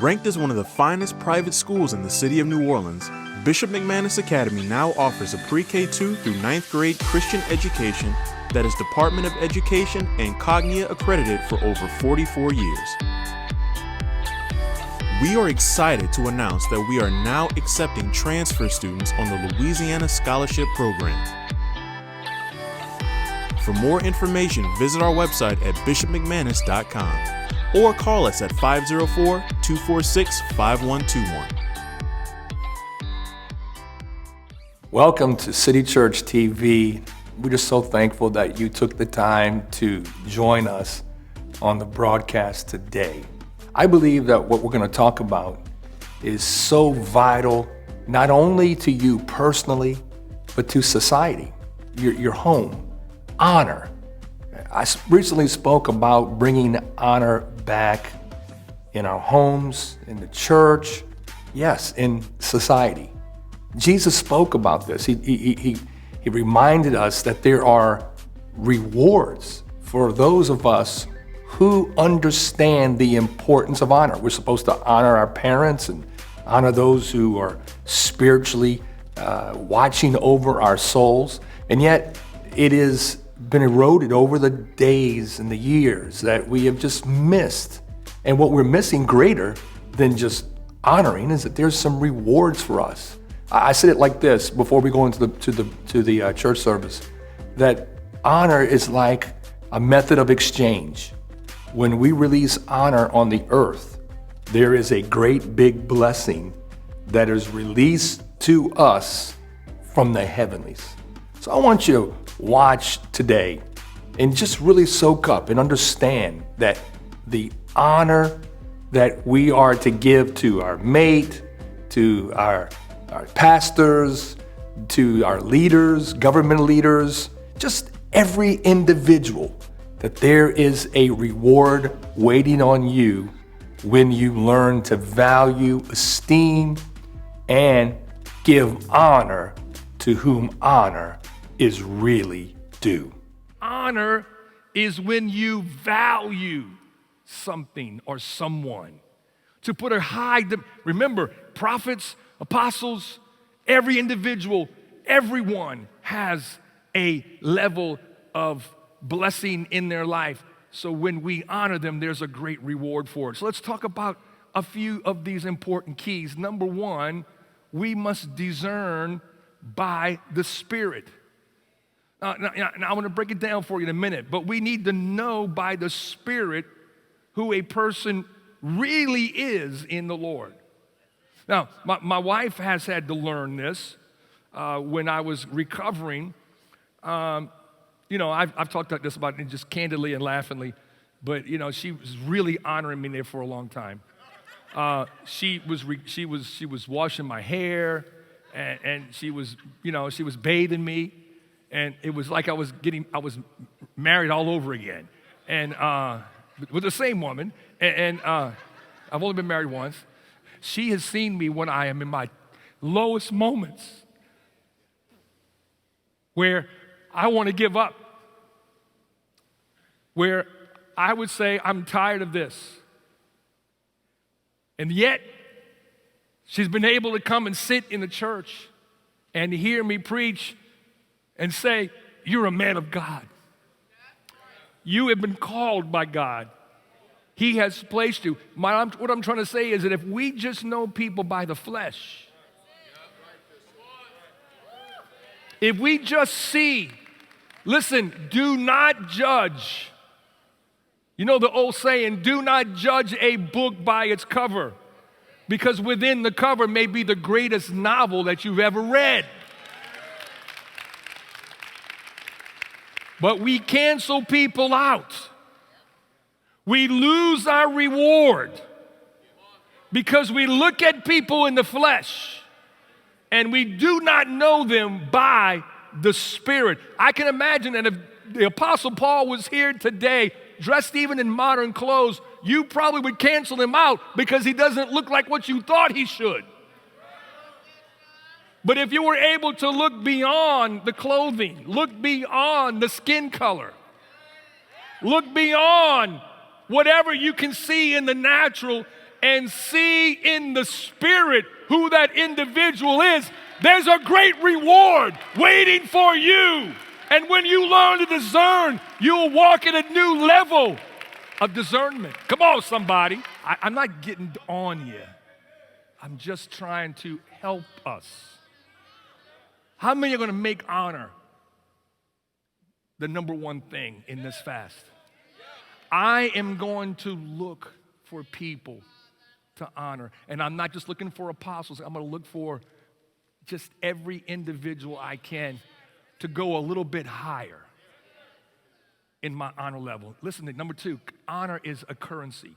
Ranked as one of the finest private schools in the city of New Orleans, Bishop McManus Academy now offers a pre-K-2 through 9th grade Christian education that is Department of Education and Cognia accredited for over 44 years. We are excited to announce that we are now accepting transfer students on the Louisiana Scholarship Program. For more information, visit our website at bishopmcmanus.com or call us at 504-246-5121. Welcome to City Church TV. We're just so thankful that you took the time to join us on the broadcast today. I believe that what we're going to talk about is so vital, not only to you personally, but to society, your home, honor. I recently spoke about bringing honor back in our homes, in the church, yes, in society. Jesus spoke about this. He reminded us that there are rewards for those of us who understand the importance of honor. We're supposed to honor our parents and honor those who are spiritually watching over our souls. And yet it has been eroded over the days and the years that we have just missed. And what we're missing greater than just honoring is that there's some rewards for us. I said it like this before we go into the church service, that honor is like a method of exchange. When we release honor on the earth, there is a great big blessing that is released to us from the heavenlies. So I want you to watch today and just really soak up and understand that the honor that we are to give to our mate, to our pastors, to our leaders, government leaders, just every individual, that there is a reward waiting on you when you learn to value, esteem, and give honor to whom honor is really due. Honor is when you value something or someone. To put a high, remember, prophets, apostles, every individual, everyone has a level of blessing in their life. So when we honor them, there's a great reward for it. So let's talk about a few of these important keys. Number one, we must discern by the Spirit. Now, I'm going to break it down for you in a minute, but we need to know by the Spirit who a person really is in the Lord. Now, my wife has had to learn this when I was recovering. I've talked about this about it just candidly and laughingly, but she was really honoring me there for a long time. She was washing my hair, and she was bathing me, and it was like I was married all over again, and with the same woman, and I've only been married once. She has seen me when I am in my lowest moments, where I want to give up, where I would say, I'm tired of this. And yet, she's been able to come and sit in the church and hear me preach and say, you're a man of God. You have been called by God. He has placed you. What I'm trying to say is that if we just know people by the flesh, if we just see, listen, do not judge. You know the old saying, do not judge a book by its cover, because within the cover may be the greatest novel that you've ever read. But we cancel people out. We lose our reward because we look at people in the flesh and we do not know them by the Spirit. I can imagine that if the Apostle Paul was here today, dressed even in modern clothes, you probably would cancel him out because he doesn't look like what you thought he should. But if you were able to look beyond the clothing, look beyond the skin color, look beyond whatever you can see in the natural and see in the spirit who that individual is, there's a great reward waiting for you. And when you learn to discern, you'll walk at a new level of discernment. Come on, somebody. I'm not getting on you. I'm just trying to help us. How many are going to make honor the number one thing in this fast? I am going to look for people to honor. And I'm not just looking for apostles. I'm going to look for just every individual I can to go a little bit higher in my honor level. Listen to number two, honor is a currency.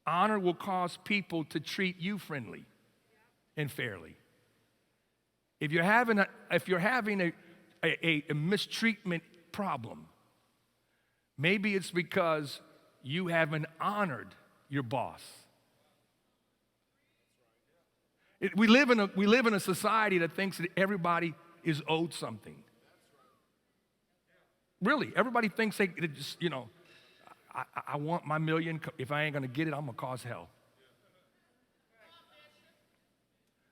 Honor will cause people to treat you friendly and fairly. If you're having a mistreatment problem, maybe it's because you haven't honored your boss. We live in a society that thinks that everybody is owed something. Really, everybody thinks they just, I want my million. If I ain't going to get it, I'm going to cause hell.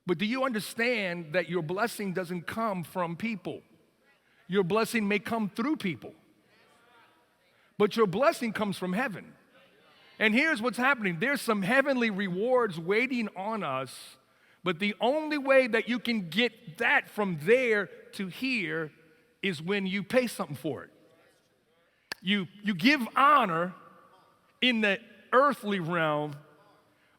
But do you understand that your blessing doesn't come from people? Your blessing may come through people. But your blessing comes from heaven. And here's what's happening. There's some heavenly rewards waiting on us, but the only way that you can get that from there to here is when you pay something for it. You give honor in the earthly realm,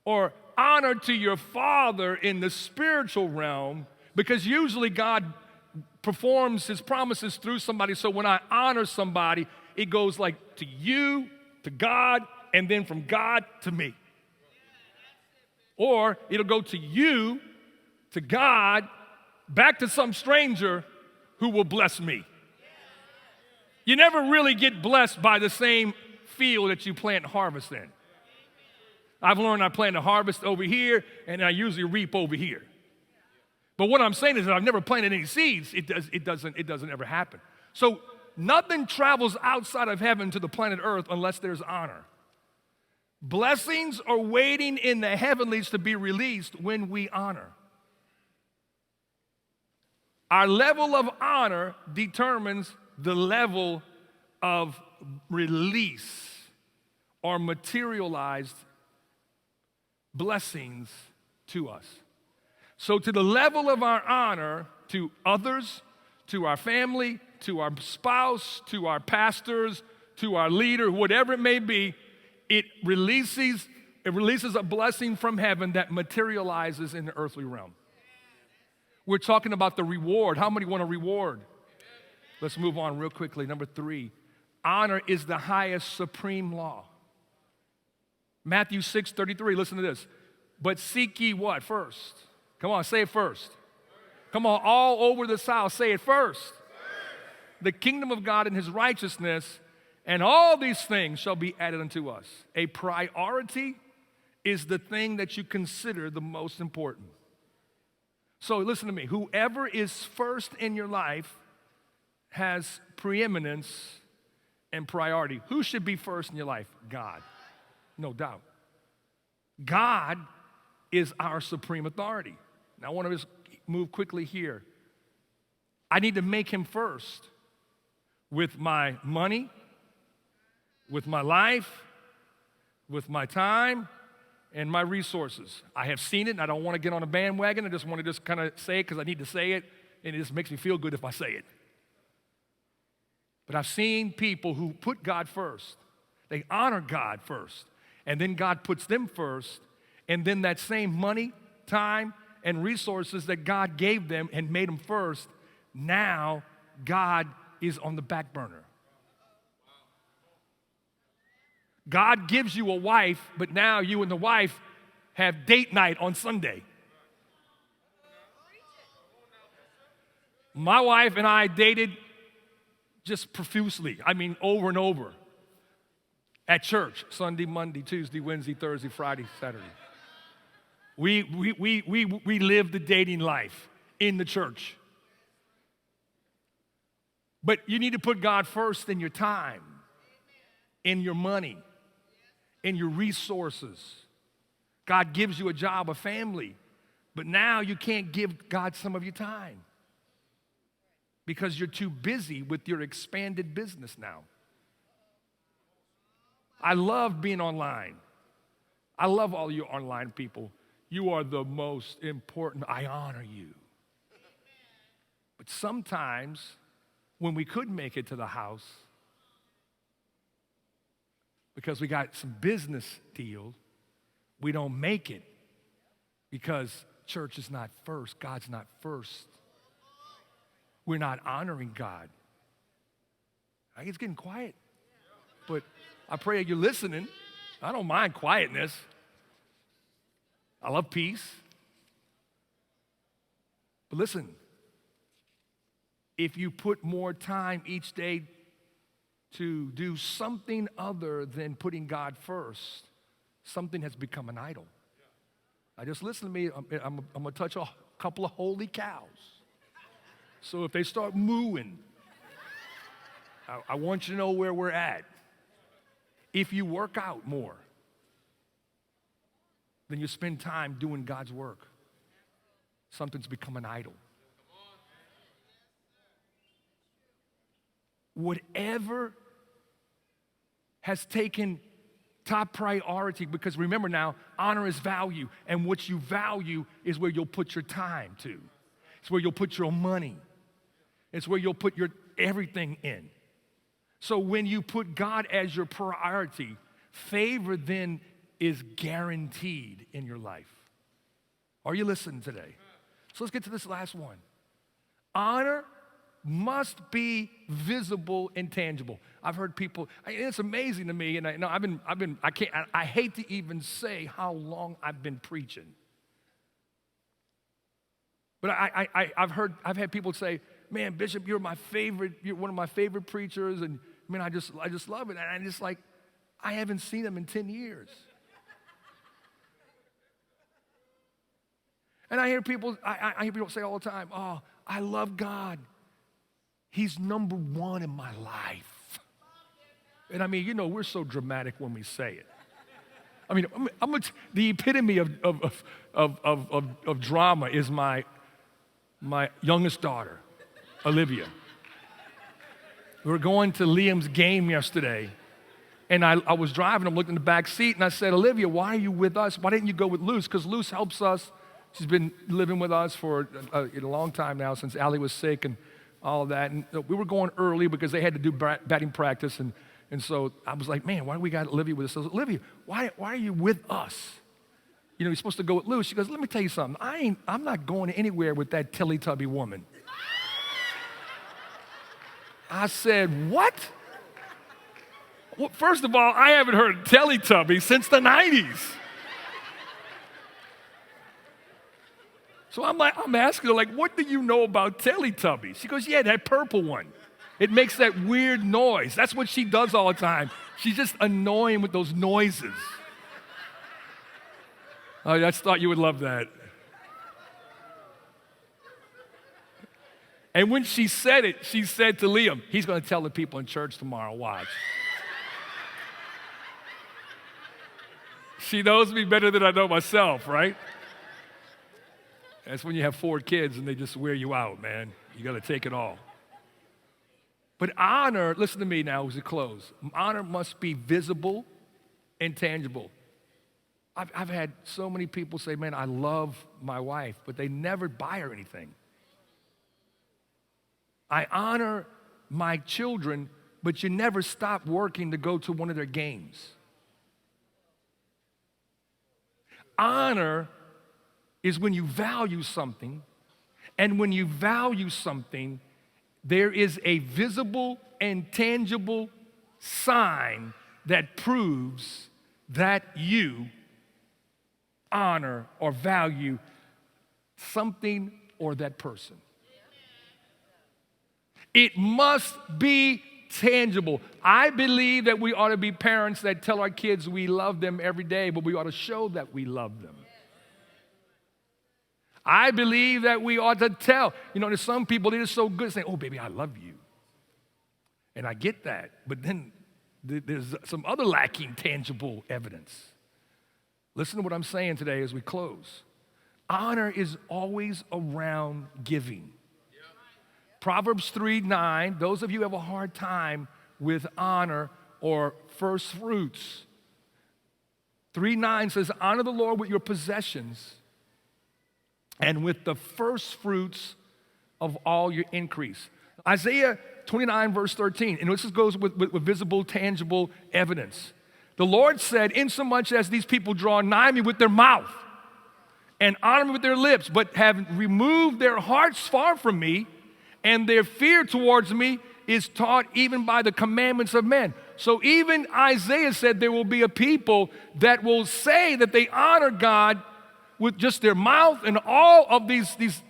or honor to your Father in the spiritual realm, because usually God performs his promises through somebody. So when I honor somebody, it goes like to you, to God, and then from God to me. Or it'll go to you, to God, back to some stranger who will bless me. You never really get blessed by the same field that you plant and harvest in. I've learned I plant and harvest over here, and I usually reap over here. But what I'm saying is that I've never planted any seeds. It doesn't ever happen. So nothing travels outside of heaven to the planet Earth unless there's honor. Blessings are waiting in the heavenlies to be released when we honor. Our level of honor determines the level of release or materialized blessings to us. So to the level of our honor to others, to our family, to our spouse, to our pastors, to our leader, whatever it may be, it releases a blessing from heaven that materializes in the earthly realm. We're talking about the reward. How many want a reward? Let's move on real quickly. Number 3, honor is the highest supreme law. Matthew 6:33, listen to this. But seek ye what first? Come on, say it first. Come on, all over the South, say it first. The kingdom of God and his righteousness, and all these things shall be added unto us. A priority is the thing that you consider the most important. So listen to me. Whoever is first in your life has preeminence and priority. Who should be first in your life? God. No doubt. God is our supreme authority. Now, I want to just move quickly here. I need to make him first with my money, with my life, with my time, and my resources. I have seen it, and I don't want to get on a bandwagon. I just want to kind of say it because I need to say it, and it just makes me feel good if I say it. But I've seen people who put God first. They honor God first, and then God puts them first, and then that same money, time, and resources that God gave them and made them first, now God is on the back burner. God gives you a wife, but now you and the wife have date night on Sunday. My wife and I dated just profusely. I mean, over and over. At church, Sunday, Monday, Tuesday, Wednesday, Thursday, Friday, Saturday. We lived the dating life in the church. But you need to put God first in your time, in your money, in your resources. God gives you a job, a family, but now you can't give God some of your time because you're too busy with your expanded business now. I love being online. I love all you online people. You are the most important. I honor you. But sometimes when we couldn't make it to the house because we got some business deals, we don't make it because church is not first. God's not first. We're not honoring God. I think it's getting quiet, but I pray you're listening. I don't mind quietness. I love peace. But listen, if you put more time each day to do something other than putting God first, something has become an idol. Now just listen to me. I'm going to touch a couple of holy cows. So if they start mooing, I want you to know where we're at. If you work out more, then you spend time doing God's work. Something's become an idol. Whatever has taken top priority, because remember now, honor is value, and what you value is where you'll put your time to. It's where you'll put your money. It's where you'll put your everything in. So when you put God as your priority, favor then is guaranteed in your life. Are you listening today? So let's get to this last one. Honor must be visible and tangible. I've heard people, it's amazing to me, and I hate to even say how long I've been preaching. But I've had people say, man, Bishop, you're one of my favorite preachers, and man, I just love it. And I just like, I haven't seen them in 10 years. And I hear people say all the time, oh, I love God. He's number one in my life. And I mean, we're so dramatic when we say it. I mean, the epitome of drama is my youngest daughter, Olivia. We were going to Liam's game yesterday, and I was driving. I'm looking in the back seat, and I said, Olivia, why are you with us? Why didn't you go with Luce? Because Luce helps us. She's been living with us for a long time now, since Allie was sick and all of that. And we were going early because they had to do batting practice. And so I was like, man, why do we got Olivia with us? I was like, Olivia, why are you with us? You're supposed to go with Luce. She goes, let me tell you something. I'm not going anywhere with that Teletubby woman. I said, what? Well, first of all, I haven't heard of Teletubby since the 90s. So I'm asking her, what do you know about Teletubbies? She goes, yeah, that purple one. It makes that weird noise. That's what she does all the time. She's just annoying with those noises. I just thought you would love that. And when she said it, she said to Liam, he's going to tell the people in church tomorrow, watch. She knows me better than I know myself, right? That's when you have 4 kids and they just wear you out, man. You got to take it all. But honor, listen to me now as we close. Honor must be visible and tangible. I've had so many people say, man, I love my wife, but they never buy her anything. I honor my children, but you never stop working to go to one of their games. Honor is when you value something, and when you value something, there is a visible and tangible sign that proves that you honor or value something or that person. It must be tangible. I believe that we ought to be parents that tell our kids we love them every day, but we ought to show that we love them. I believe that we ought to tell. There's some people that are so good saying, oh, baby, I love you. And I get that. But then There's some other lacking tangible evidence. Listen to what I'm saying today as we close. Honor is always around giving. Proverbs 3:9, those of you who have a hard time with honor or first fruits. 3:9 says, honor the Lord with your possessions and with the first fruits of all your increase. Isaiah 29 verse 13, and this goes with visible, tangible evidence. The Lord said, insomuch as these people draw nigh me with their mouth and honor me with their lips, but have removed their hearts far from me, and their fear towards me is taught even by the commandments of men. So even Isaiah said there will be a people that will say that they honor God with just their mouth and all of these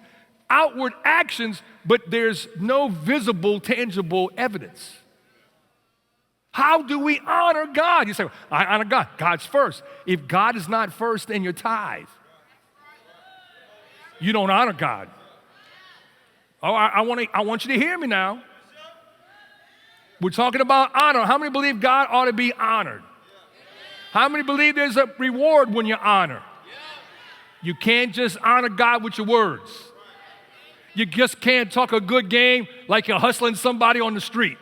outward actions, but there's no visible, tangible evidence. How do we honor God? You say, well, I honor God. God's first. If God is not first in your tithe, you don't honor God. Oh, I want you to hear me now. We're talking about honor. How many believe God ought to be honored? How many believe there's a reward when you honor? You can't just honor God with your words. You just can't talk a good game like you're hustling somebody on the street.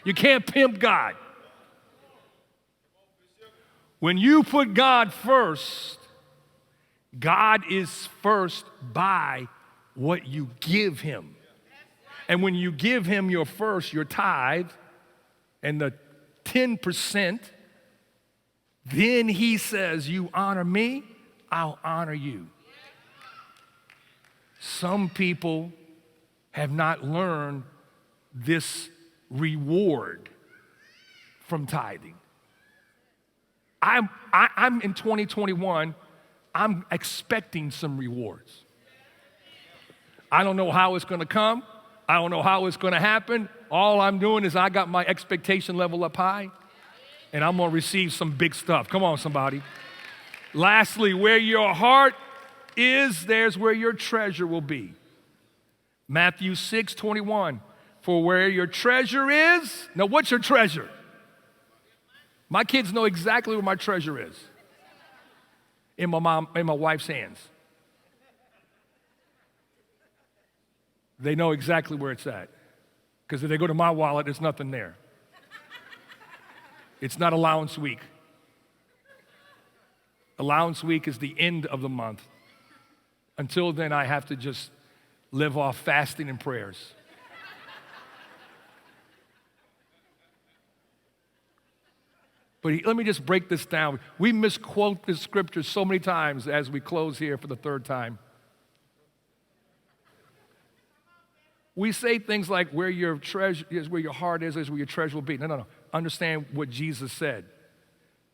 You can't pimp God. When you put God first, God is first by what you give him. And when you give him your first, your tithe, and the 10%, then he says, you honor me, I'll honor you. Some people have not learned this reward from tithing. I'm in 2021, I'm expecting some rewards. I don't know how it's going to come. I don't know how it's going to happen. All I'm doing is I got my expectation level up high, and I'm going to receive some big stuff. Come on, somebody. Lastly, where your heart is, there's where your treasure will be. Matthew 6:21. For where your treasure is, now what's your treasure? My kids know exactly where my treasure is. In my wife's hands. They know exactly where it's at. Because if they go to my wallet, there's nothing there. It's not allowance week. Allowance week is the end of the month. Until then, I have to just live off fasting and prayers. But let me just break this down. We misquote the scripture so many times as we close here for the third time. We say things like, where your treasure is, where your heart is where your treasure will be. No. Understand what Jesus said.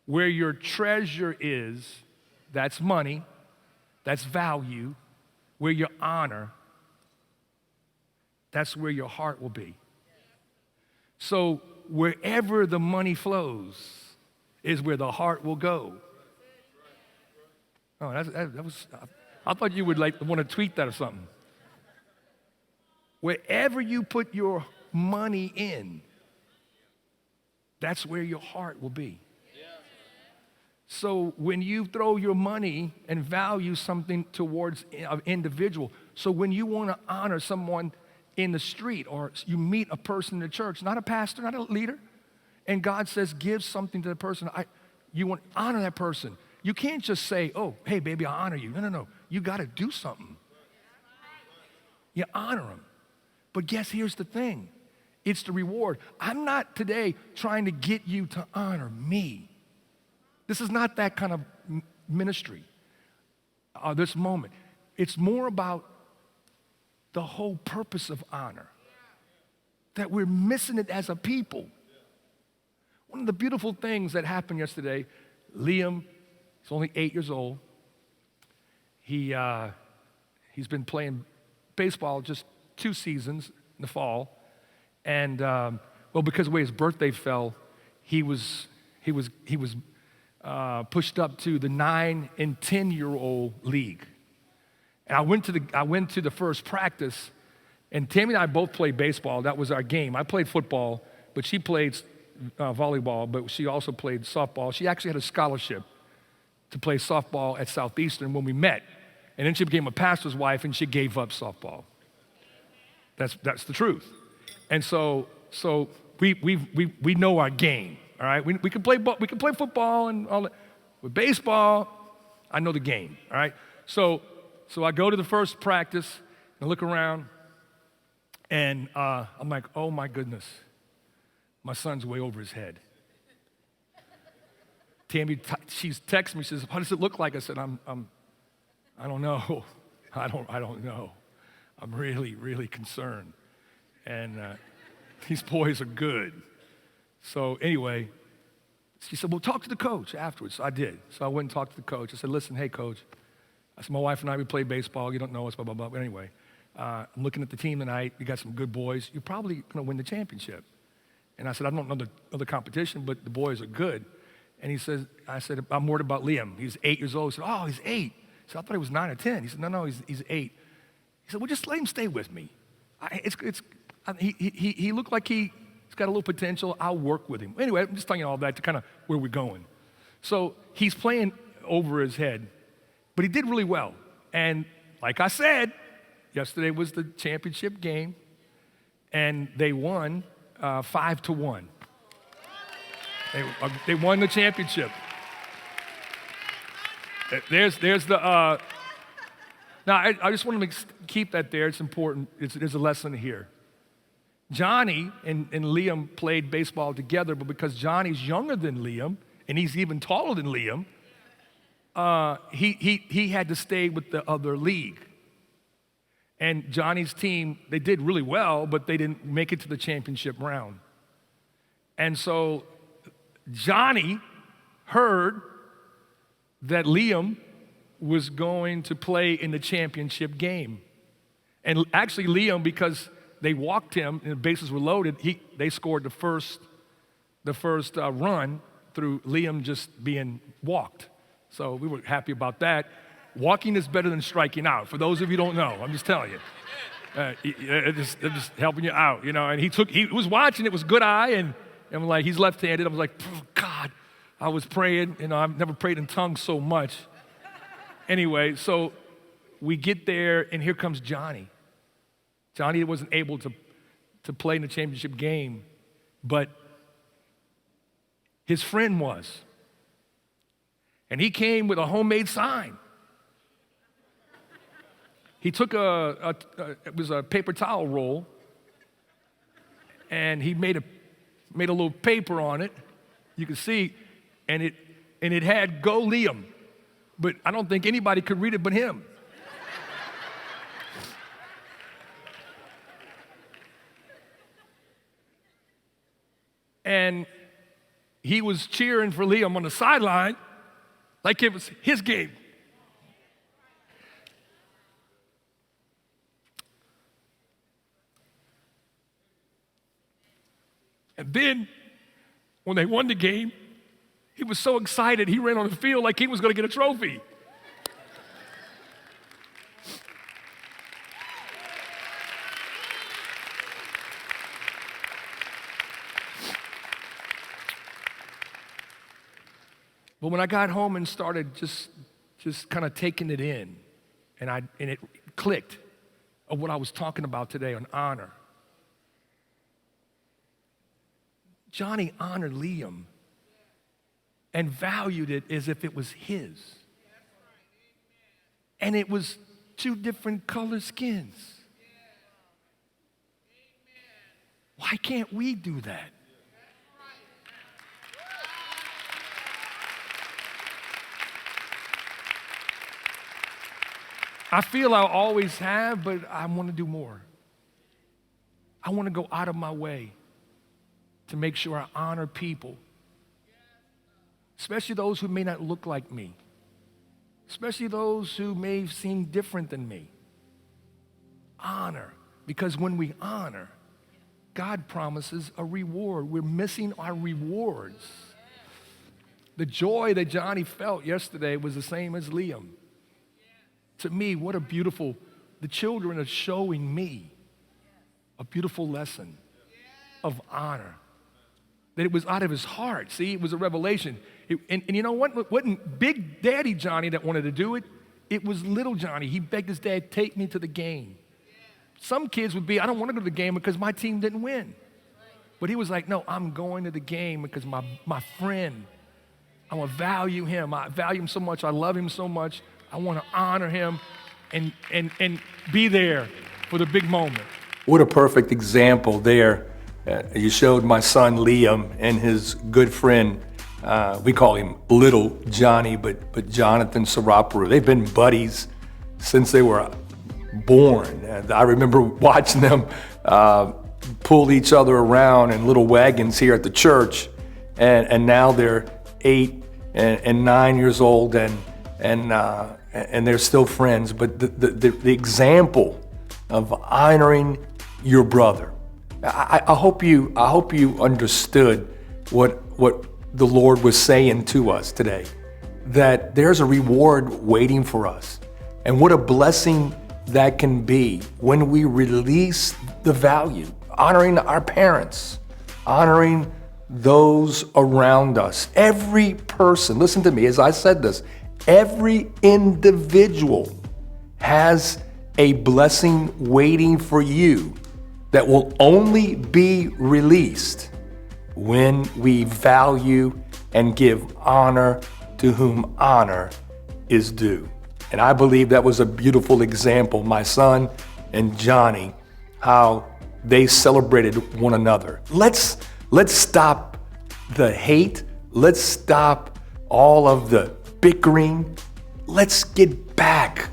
Where your treasure is, that's money, that's value. Where your honor, that's where your heart will be. So wherever the money flows is where the heart will go. Oh, that was, I thought you would want to tweet that or something. Wherever you put your money in, that's where your heart will be. So when you throw your money and value something towards an individual, so when you want to honor someone in the street or you meet a person in the church, not a pastor, not a leader, and God says give something to the person, you want to honor that person. You can't just say, oh, hey, baby, I honor you. No. You got to do something. You honor them. But guess here's the thing. It's the reward. I'm not today trying to get you to honor me. This is not that kind of ministry, this moment. It's more about the whole purpose of honor, that we're missing it as a people. One of the beautiful things that happened yesterday, Liam, he's only 8 years old. He's been playing baseball just 2 seasons in the fall. And, because of the way his birthday fell, he was pushed up to the 9 and 10-year-old league. And I went to the first practice, and Tammy and I both played baseball. That was our game. I played football, but she played volleyball, but she also played softball. She actually had a scholarship to play softball at Southeastern when we met. And then she became a pastor's wife, and she gave up softball. That's the truth. And so we know our game, all right? We can play football and all that. With baseball, I know the game, all right? So I go to the first practice and look around, and I'm like, oh my goodness, my son's way over his head. Tammy, she's texting me, she says, what does it look like? I said, I don't know. I don't know. I'm really, really concerned. And these boys are good. So anyway, she said, well, talk to the coach afterwards. So I did. So I went and talked to the coach. I said, listen, hey, coach. I said, my wife and I, we play baseball. You don't know us, blah, blah, blah. But anyway, I'm looking at the team tonight. You got some good boys. You're probably going to win the championship. And I said, I don't know the competition, but the boys are good. And I said, I'm worried about Liam. He's 8 years old. He said, oh, he's 8. So I thought he was 9 or 10. He said, no, he's 8. He said, well, just let him stay with me. He looked like he's got a little potential. I'll work with him. Anyway, I'm just telling you all that to kind of where we're going. So he's playing over his head, but he did really well. And like I said, yesterday was the championship game, and they won 5-1. They won the championship. There's the. Now, I just want to keep that there. It's important. There's a lesson here. Johnny and Liam played baseball together, but because Johnny's younger than Liam, and he's even taller than Liam, he had to stay with the other league. And Johnny's team, they did really well, but they didn't make it to the championship round. And so Johnny heard that Liam was going to play in the championship game. And actually Liam, because they walked him and the bases were loaded, they scored the first run through Liam just being walked. So we were happy about that. Walking is better than striking out. For those of you who don't know, I'm just telling you. They're just helping you out, you know. And he was watching, it was good eye, and I'm like, he's left-handed. I was like, oh, God, I was praying. You know, I've never prayed in tongues so much. Anyway, so we get there, and here comes Johnny. Johnny wasn't able to play in the championship game, but his friend was. And he came with a homemade sign. He took it was a paper towel roll, and he made a little paper on it. You can see, and it had "Go Liam," but I don't think anybody could read it but him. And he was cheering for Liam on the sideline like it was his game. And then, when they won the game, he was so excited, he ran on the field like he was going to get a trophy. But when I got home and started just kind of taking it in, and it clicked of what I was talking about today on honor. Johnny honored Liam and valued it as if it was his. And it was 2 different color skins. Why can't we do that? I feel I always have, but I want to do more. I want to go out of my way to make sure I honor people, especially those who may not look like me, especially those who may seem different than me. Honor, because when we honor, God promises a reward. We're missing our rewards. The joy that Johnny felt yesterday was the same as Liam. To me, what a beautiful, the children are showing me a beautiful lesson of honor. that it was out of his heart. See, it was a revelation. And you know what? It wasn't Big Daddy Johnny that wanted to do it. It was little Johnny. He begged his dad, take me to the game. Some kids would be, I don't want to go to the game because my team didn't win. But he was like, no, I'm going to the game because my friend, I want to value him. I value him so much. I love him so much. I want to honor him and be there for the big moment. What a perfect example there. You showed my son Liam and his good friend, we call him Little Johnny, but Jonathan Saraparu. They've been buddies since they were born. And I remember watching them pull each other around in little wagons here at the church, and now they're 8 and 9 years old, and they're still friends. But the example of honoring your brother, I hope you understood what the Lord was saying to us today, that there's a reward waiting for us, and what a blessing that can be when we release the value, honoring our parents, honoring those around us. Every person, listen to me as I said this, every individual has a blessing waiting for you that will only be released when we value and give honor to whom honor is due. And I believe that was a beautiful example, my son and Johnny, how they celebrated one another. Let's stop the hate. Let's stop all of the bickering. Let's get back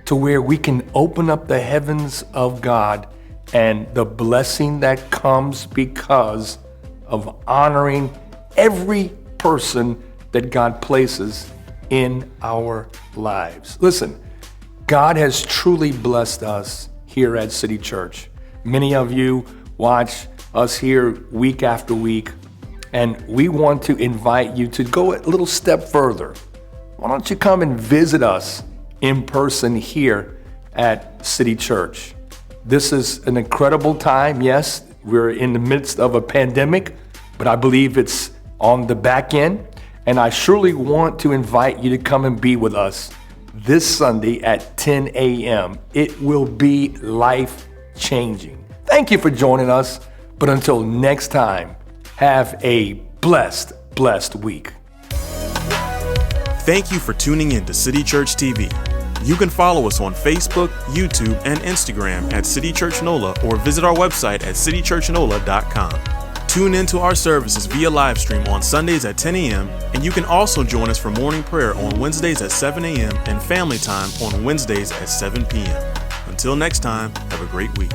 to where we can open up the heavens of God and the blessing that comes because of honoring every person that God places in our lives. Listen, God has truly blessed us here at City Church. Many of you watch us here week after week, and we want to invite you to go a little step further. Why don't you come and visit us in person here at City Church? This is an incredible time. Yes, we're in the midst of a pandemic, but I believe it's on the back end. And I surely want to invite you to come and be with us this Sunday at 10 a.m. It will be life-changing. Thank you for joining us. But until next time, have a blessed week. Thank you for tuning in to City Church TV. You can follow us on Facebook, YouTube, and Instagram at City Church NOLA, or visit our website at citychurchnola.com. Tune in to our services via live stream on Sundays at 10 a.m., and you can also join us for morning prayer on Wednesdays at 7 a.m. and family time on Wednesdays at 7 p.m. Until next time, have a great week.